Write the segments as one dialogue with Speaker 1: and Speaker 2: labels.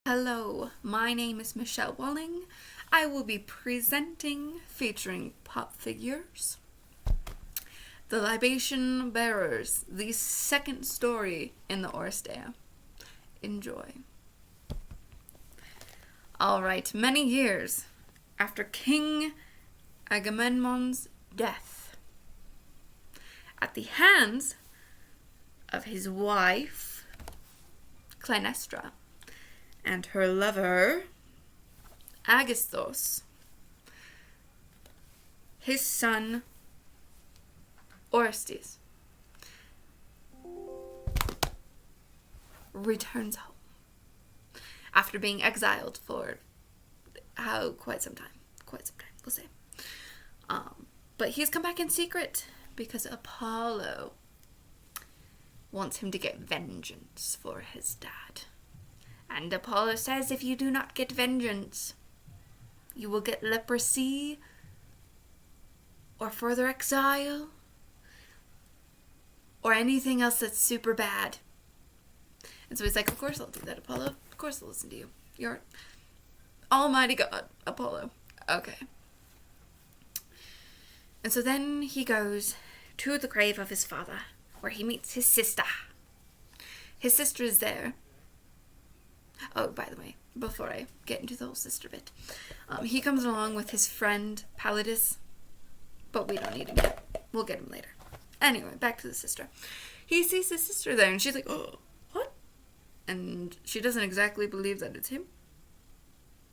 Speaker 1: Hello, my name is Michelle Walling. I will be presenting, featuring pop figures, the Libation Bearers, the second story in the Oresteia. Enjoy. Alright, many years after King Agamemnon's death, at the hands of his wife, Clytemnestra, and her lover, Aegisthus, his son, Orestes, returns home after being exiled for quite some time, we'll say. But he's come back in secret because Apollo wants him to get vengeance for his dad. And Apollo says if you do not get vengeance, you will get leprosy or further exile or anything else that's super bad. And so he's like, of course I'll do that, Apollo. Of course I'll listen to you. You're almighty God, Apollo. Okay. And so then he goes to the grave of his father, where he meets his sister. His sister is there. Oh, by the way, before I get into the whole sister bit, he comes along with his friend Pallidus, but we don't need him yet. We'll get him later. Anyway, back to the sister. He sees his sister there, and she's like, oh, what? And she doesn't exactly believe that it's him,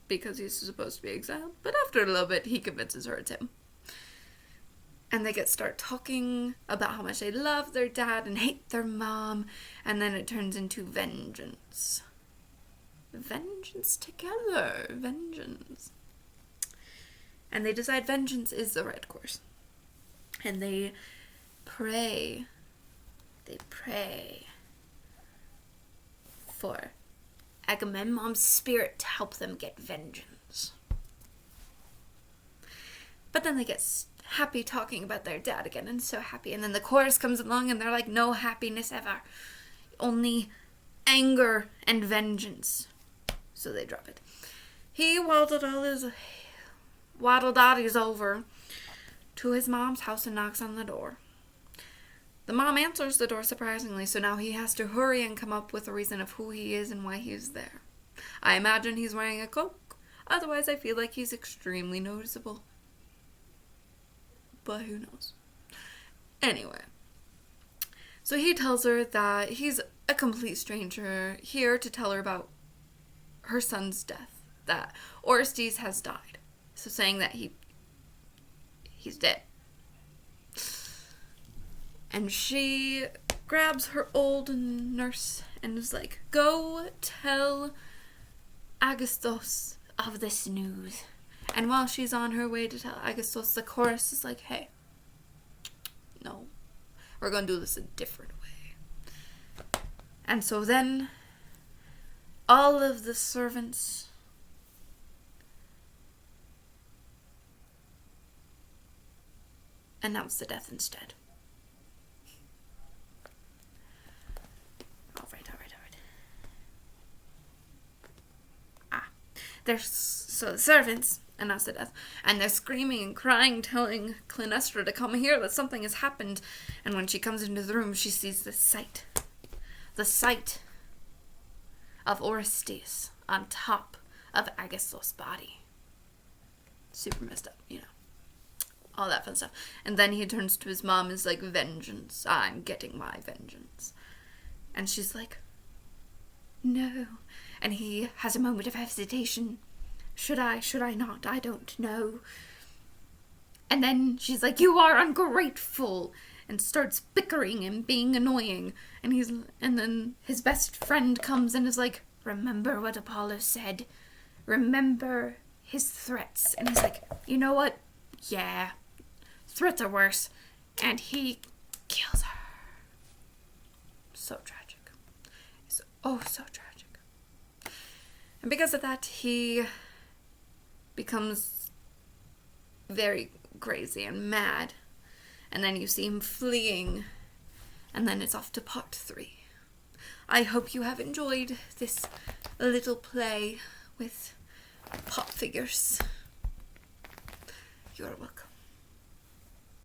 Speaker 1: because he's supposed to be exiled. But after a little bit, he convinces her it's him. And they start talking about how much they love their dad and hate their mom, and then it turns into vengeance. Vengeance together. Vengeance. And they decide vengeance is the right course. And they pray. They pray for Agamemnon's spirit to help them get vengeance. But then they get happy talking about their dad again, and so happy. And then the chorus comes along, and they're like, no happiness ever. Only anger and vengeance. So they drop it. He waddled all his waddle-doddies over to his mom's house and knocks on the door. The mom answers the door surprisingly, so now he has to hurry and come up with a reason of who he is and why he's there. I imagine he's wearing a cloak. Otherwise, I feel like he's extremely noticeable. But who knows? Anyway. So he tells her that he's a complete stranger here to tell her about her son's death, that Orestes has died. So saying that he's dead. And she grabs her old nurse and is like, go tell Aegisthus of this news. And while she's on her way to tell Aegisthus, the chorus is like, hey, no, we're going to do this a different way. And so then all of the servants announce the death instead. All right. So the servants announce the death, and they're screaming and crying, telling Clytemnestra to come here, that something has happened. And when she comes into the room, she sees this sight. The sight of Orestes on top of Aegisthus' body. Super messed up, all that fun stuff. And then he turns to his mom and is like, vengeance, I'm getting my vengeance. And she's like, no. And he has a moment of hesitation. Should I not? I don't know. And then she's like, you are ungrateful, and starts bickering and being annoying. And then his best friend comes and is like, remember what Apollo said? Remember his threats. And he's like, you know what? Yeah, threats are worse. And he kills her. So tragic. So tragic. And because of that, he becomes very crazy and mad. And then you see him fleeing. And then it's off to part 3. I hope you have enjoyed this little play with pop figures. You're welcome.